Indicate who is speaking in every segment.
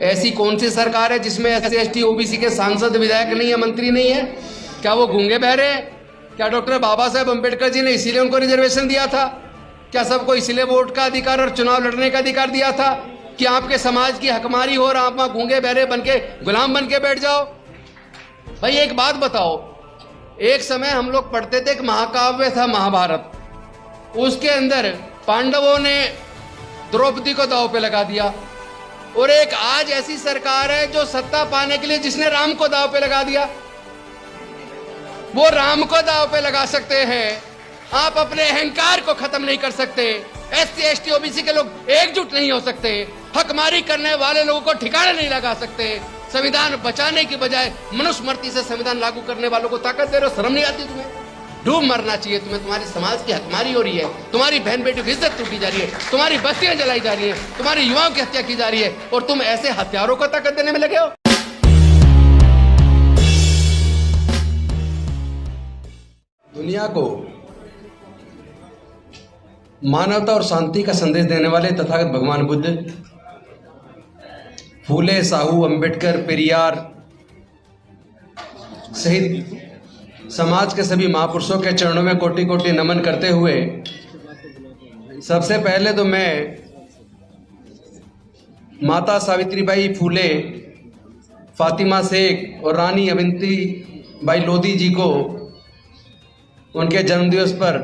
Speaker 1: ऐसी कौन सी सरकार है जिसमें SC ST OBC के सांसद विधायक नहीं है, मंत्री नहीं है? क्या वो गूंगे बहरे हैं? क्या डॉक्टर बाबा साहेब अम्बेडकर जी ने इसीलिए उनको रिजर्वेशन दिया था? क्या सबको इसीलिए वोट का अधिकार और चुनाव लड़ने का अधिकार दिया था कि आपके समाज की हकमारी हो और आप वहां गूंगे बहरे बन के गुलाम बन के बैठ जाओ? भाई एक बात बताओ, एक समय हम लोग पढ़ते थे, एक महाकाव्य था महाभारत, उसके अंदर पांडवों ने द्रौपदी को दांव पे लगा दिया, और एक आज ऐसी सरकार है जो सत्ता पाने के लिए जिसने राम को दांव पे लगा दिया। वो राम को दांव पे लगा सकते हैं, आप अपने अहंकार को खत्म नहीं कर सकते। SC ST OBC के लोग एकजुट नहीं हो सकते, हकमारी करने वाले लोगों को ठिकाने नहीं लगा सकते। संविधान बचाने की बजाय मनुस्मृति से संविधान लागू करने वालों को ताकत दे रहे हो, शर्म नहीं आती तुम्हें? डूब मरना चाहिए तुम्हें। तुम्हारे समाज की हकमारी हो रही है, तुम्हारी बहन बेटियों की इज्जत टूटी जा रही है, तुम्हारी बस्तियां जलाई जा रही है, तुम्हारे युवाओं की हत्या की जा रही है, और तुम ऐसे हथियारों को ताकत देने में लगे हो। दुनिया को मानवता और शांति का संदेश देने वाले तथागत भगवान बुद्ध, फूले, साहू, अंबेडकर, पेरियार सहित समाज के सभी महापुरुषों के चरणों में कोटि कोटि नमन करते हुए सबसे पहले तो मैं माता सावित्रीबाई फूले, फातिमा शेख और रानी अवंतीबाई लोधी जी को उनके जन्मदिवस पर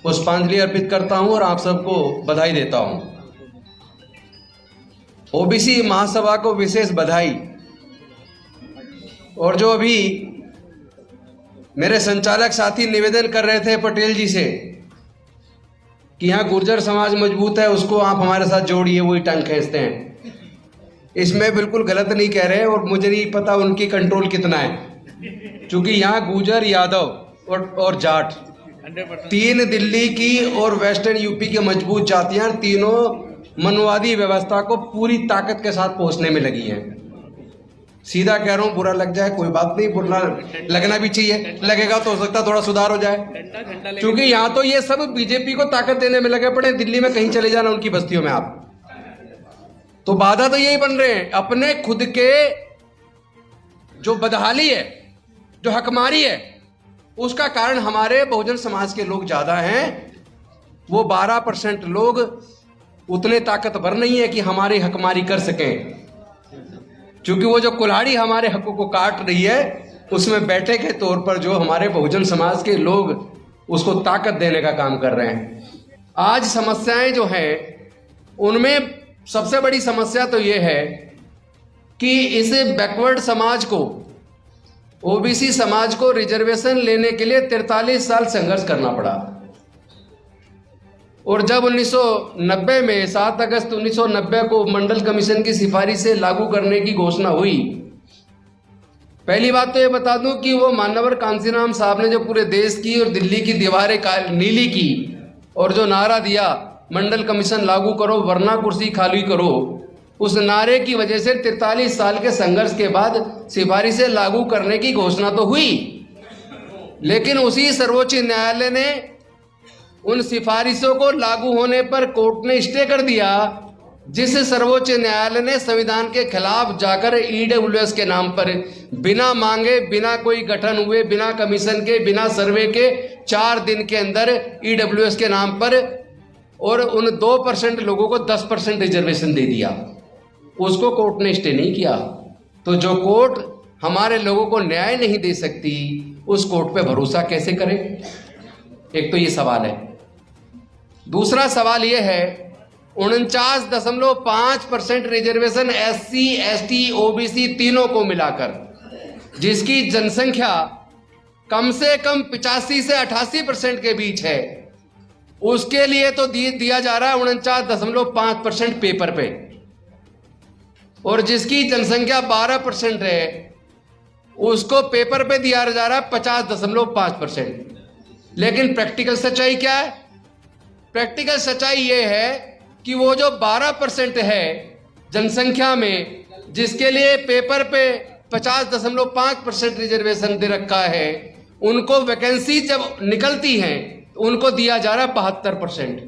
Speaker 1: पुष्पांजलि अर्पित करता हूं और आप सबको बधाई देता हूं। OBC महासभा को विशेष बधाई। और जो अभी मेरे संचालक साथी निवेदन कर रहे थे पटेल जी से कि यहाँ गुर्जर समाज मजबूत है, उसको आप हमारे साथ जोड़िए, वही टंग खींचते हैं, इसमें बिल्कुल गलत नहीं कह रहे। और मुझे नहीं पता उनकी कंट्रोल कितना है, क्योंकि यहाँ गुर्जर, यादव और जाट, तीन दिल्ली की और वेस्टर्न यूपी की मजबूत जातियां, तीनों मनवादी व्यवस्था को पूरी ताकत के साथ पहुंचने में लगी हैं। सीधा कह रहा हूं, बुरा लग जाए कोई बात नहीं, बुरा लगना भी चाहिए, लगेगा तो हो सकता है थोड़ा सुधार हो जाए, क्योंकि यहां तो ये सब बीजेपी को ताकत देने में लगे पड़े। दिल्ली में कहीं चले जाना उनकी बस्तियों में आप, तो बाधा तो यही बन रहे हैं। अपने खुद के जो बदहाली है, जो हकमारी है, उसका कारण हमारे बहुजन समाज के लोग ज्यादा हैं। वो 12% लोग उतने ताकतवर नहीं है कि हमारी हकमारी कर सकें, क्योंकि वो जो कुल्हाड़ी हमारे हकों को काट रही है, उसमें बैठे के तौर पर जो हमारे बहुजन समाज के लोग उसको ताकत देने का काम कर रहे हैं। आज समस्याएं जो हैं, उनमें सबसे बड़ी समस्या तो ये है कि इस बैकवर्ड समाज को, OBC समाज को रिजर्वेशन लेने के लिए 43 साल संघर्ष करना पड़ा। और जब 1990 में 7 अगस्त 1990 को मंडल कमीशन की सिफारिश से लागू करने की घोषणा हुई, पहली बात तो ये बता दूं कि वो मान्यवर कांसीराम साहब ने जो पूरे देश की और दिल्ली की दीवारें नीली की और जो नारा दिया, मंडल कमीशन लागू करो वरना कुर्सी खाली करो, उस नारे की वजह से 43 साल के संघर्ष के बाद सिफारिशें लागू करने की घोषणा तो हुई, लेकिन उसी सर्वोच्च न्यायालय ने उन सिफारिशों को लागू होने पर कोर्ट ने स्टे कर दिया, जिस सर्वोच्च न्यायालय ने संविधान के खिलाफ जाकर EWS के नाम पर बिना मांगे, बिना कोई गठन हुए, बिना कमीशन के, बिना सर्वे के 4 दिन के अंदर EWS के नाम पर और उन 2% लोगों को 10% रिजर्वेशन दे दिया। उसको कोर्ट ने स्टे नहीं किया। तो जो कोर्ट हमारे लोगों को न्याय नहीं दे सकती, उस कोर्ट पे भरोसा कैसे करें? एक तो ये सवाल है। दूसरा सवाल ये है, 49.5% रिजर्वेशन SC ST OBC तीनों को मिलाकर, जिसकी जनसंख्या कम से कम 85 से 88% के बीच है, उसके लिए तो दिया जा रहा है 49.5% पेपर पे, और जिसकी जनसंख्या 12% है उसको पेपर पे दिया जा रहा है 50.5%। लेकिन प्रैक्टिकल सच्चाई क्या है? प्रैक्टिकल सच्चाई ये है कि वो जो 12% है जनसंख्या में, जिसके लिए पेपर पे 50.5% रिजर्वेशन दे रखा है, उनको वैकेंसी जब निकलती हैं उनको दिया जा रहा है 72%।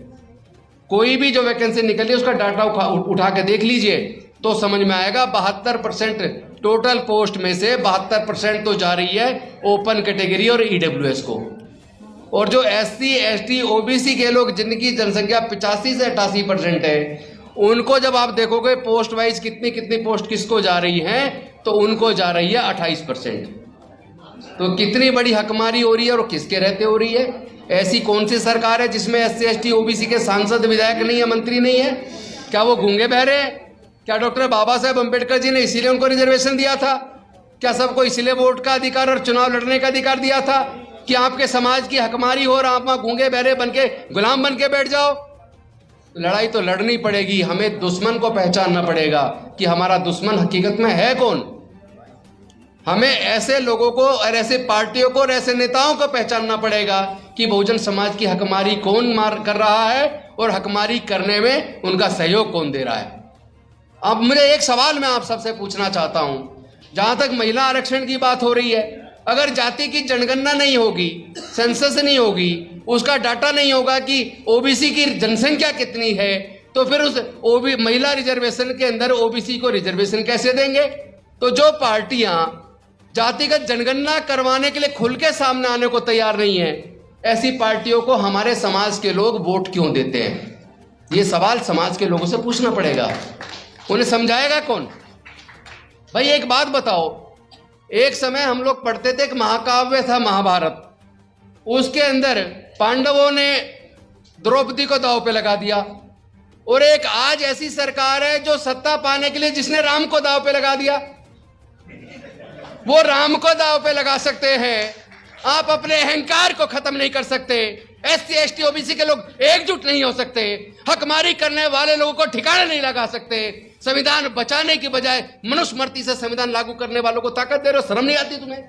Speaker 1: कोई भी जो वैकेंसी निकली उसका डाटा उठा के देख लीजिए, तो समझ में आएगा 72% टोटल पोस्ट में से 72% तो जा रही है ओपन कैटेगरी और ईडब्ल्यूएस को, और जो एससी एसटी ओबीसी के लोग जिनकी जनसंख्या 85 से 88% है, उनको जब आप देखोगे पोस्ट वाइज कितनी कितनी पोस्ट किसको जा रही है, तो उनको जा रही है 28%। तो कितनी बड़ी हकमारी हो रही है और किसके रहते हो रही है? ऐसी कौन सी सरकार है जिसमें एससी एसटी ओबीसी के सांसद विधायक नहीं है, मंत्री नहीं है? क्या वो गूंगे बहरे हैं? क्या डॉक्टर बाबा साहेब अम्बेडकर जी ने इसीलिए उनको रिजर्वेशन दिया था? क्या सबको इसलिए वोट का अधिकार और चुनाव लड़ने का अधिकार दिया था कि आपके समाज की हकमारी हो और आप वहां गूंगे बहरे बन के गुलाम बन के बैठ जाओ? लड़ाई तो लड़नी पड़ेगी, हमें दुश्मन को पहचानना पड़ेगा कि हमारा दुश्मन हकीकत में है कौन। हमें ऐसे लोगों को और ऐसे पार्टियों को और ऐसे नेताओं को पहचानना पड़ेगा कि बहुजन समाज की हकमारी कौन कर रहा है और हकमारी करने में उनका सहयोग कौन दे रहा है। अब मुझे एक सवाल मैं आप सबसे पूछना चाहता हूं, जहां तक महिला आरक्षण की बात हो रही है, अगर जाति की जनगणना नहीं होगी, सेंसस नहीं होगी, उसका डाटा नहीं होगा कि ओबीसी की जनसंख्या कितनी है, तो फिर उस महिला रिजर्वेशन के अंदर ओबीसी को रिजर्वेशन कैसे देंगे? तो जो पार्टियां जातिगत जनगणना करवाने के लिए खुल के सामने आने को तैयार नहीं है, ऐसी पार्टियों को हमारे समाज के लोग वोट क्यों देते हैं? ये सवाल समाज के लोगों से पूछना पड़ेगा। उन्हें समझाएगा कौन? भाई एक बात बताओ, एक समय हम लोग पढ़ते थे, एक महाकाव्य था महाभारत, उसके अंदर पांडवों ने द्रौपदी को दांव पे लगा दिया, और एक आज ऐसी सरकार है जो सत्ता पाने के लिए जिसने राम को दांव पे लगा दिया। वो राम को दांव पे लगा सकते हैं, आप अपने अहंकार को खत्म नहीं कर सकते। एससी एसटी ओबीसी के लोग एकजुट नहीं हो सकते, हकमारी करने वाले लोगों को ठिकाने नहीं लगा सकते। संविधान बचाने की बजाय मनुस्मृति से संविधान लागू करने वालों को ताकत दे रहे हो, शर्म नहीं आती तुम्हें?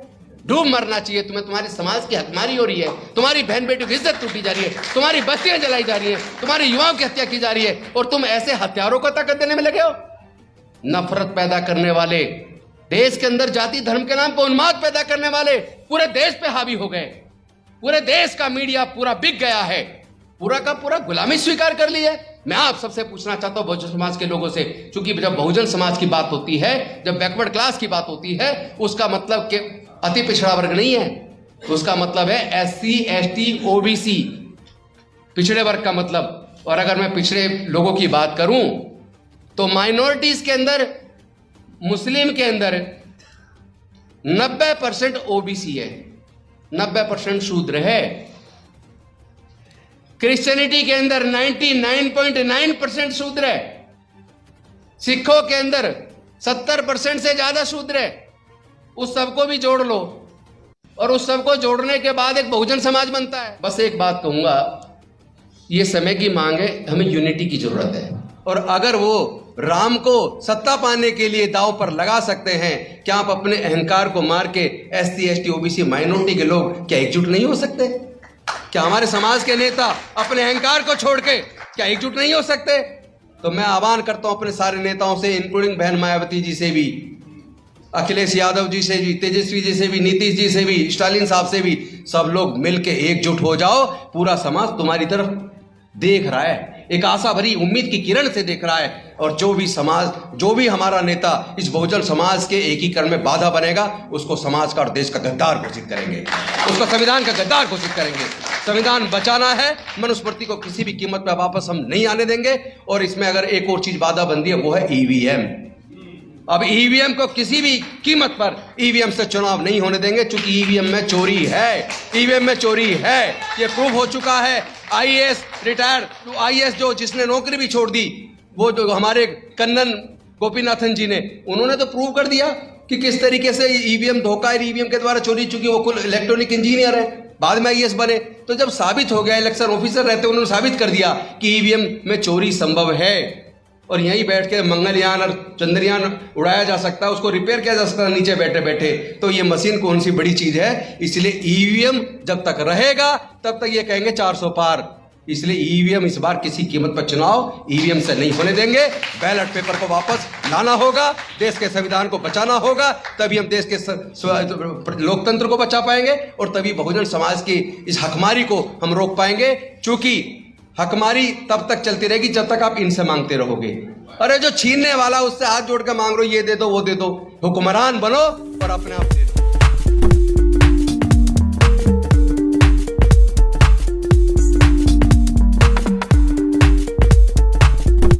Speaker 1: डूब मरना चाहिए तुम्हें। तुम्हारे समाज की हकमारी हो रही है, तुम्हारी बहन बेटियों की इज्जत टूटी जा रही है, तुम्हारी बस्तियां जलाई जा रही है, तुम्हारे युवाओं की हत्या की जा रही है, और तुम ऐसे हथियारों को ताकत देने में लगे हो। नफरत पैदा करने वाले, देश के अंदर जाति धर्म के नाम पर उन्माद पैदा करने वाले पूरे देश पे हावी हो गए। पूरे देश का मीडिया पूरा बिक गया है, पूरा का पूरा गुलामी स्वीकार कर ली है। मैं आप सबसे पूछना चाहता हूं बहुजन समाज के लोगों से, क्योंकि जब बहुजन समाज की बात होती है, जब बैकवर्ड क्लास की बात होती है, उसका मतलब कि अति पिछड़ा वर्ग नहीं है, उसका मतलब है एससी एसटी ओबीसी, पिछड़े वर्ग का मतलब। और अगर मैं पिछड़े लोगों की बात करूं तो माइनॉरिटीज के अंदर, मुस्लिम के अंदर 90% ओबीसी है, 90% शूद्र है। क्रिश्चियनिटी के अंदर 99.9% शूद्र है। सिखों के अंदर 70% से ज्यादा शूद्र है। उस सबको भी जोड़ लो, और उस सबको जोड़ने के बाद एक बहुजन समाज बनता है। बस एक बात कहूंगा, ये समय की मांग है, हमें यूनिटी की जरूरत है। और अगर वो राम को सत्ता पाने के लिए दांव पर लगा सकते हैं, क्या आप अपने अहंकार को मार के एससी एसटी ओबीसी माइनॉरिटी के लोग क्या एकजुट नहीं हो सकते? क्या हमारे समाज के नेता अपने अहंकार को छोड़ के क्या एकजुट नहीं हो सकते? तो मैं आह्वान करता हूं अपने सारे नेताओं से, इंक्लूडिंग बहन मायावती जी से भी, अखिलेश यादव जी से भी, तेजस्वी जी से भी, नीतीश जी से भी, स्टालिन साहब से भी, सब लोग मिलके एकजुट हो जाओ। पूरा समाज तुम्हारी तरफ देख रहा है, एक आशा भरी उम्मीद की किरण से देख रहा है। और जो भी समाज, जो भी हमारा नेता इस बहुजन समाज के एकीकरण में बाधा बनेगा, उसको समाज का और देश का गद्दार घोषित करेंगे, उसको संविधान का गद्दार घोषित करेंगे। संविधान बचाना है, मनुस्मृति को किसी भी कीमत पर वापस हम नहीं आने देंगे। और इसमें अगर एक और चीज बाधा बनती है, वो है ईवीएम। अब ईवीएम को किसी भी कीमत पर ईवीएम से चुनाव नहीं होने देंगे, क्योंकि ईवीएम में चोरी है, ईवीएम में चोरी है, ये प्रूव हो चुका है। आईएएस रिटायर, आईएएस जो जिसने नौकरी भी छोड़ दी, वो जो हमारे कन्नन गोपीनाथन जी ने, उन्होंने तो प्रूव कर दिया कि किस तरीके से ईवीएम धोखा है, ईवीएम के द्वारा चोरी, चूंकि वो खुद इलेक्ट्रॉनिक इंजीनियर है, बाद में आईएएस बने। तो जब साबित हो गया, इलेक्शन ऑफिसर रहते उन्होंने साबित कर दिया कि ईवीएम में चोरी संभव है, और यहीं बैठ के मंगलयान और चंद्रयान उड़ाया जा सकता है, उसको रिपेयर किया जा सकता है नीचे बैठे बैठे। तो ये मशीन कौन सी बड़ी चीज है? इसलिए ईवीएम जब तक रहेगा तब तक ये कहेंगे 400 पार। इसलिए ईवीएम इस बार किसी कीमत पर चुनाव ईवीएम से नहीं होने देंगे। बैलेट पेपर को वापस लाना होगा, देश के संविधान को बचाना होगा, तभी हम देश के लोकतंत्र को बचा पाएंगे, और तभी बहुजन समाज की इस हकमारी को हम रोक पाएंगे। चूंकि हकमारी तब तक चलती रहेगी जब तक आप इनसे मांगते रहोगे। अरे जो छीनने वाला उससे हाथ जोड़ के मांग रहे हो, ये दे दो वो दे दो, हुक्मरान बनो और अपने आप दे दो।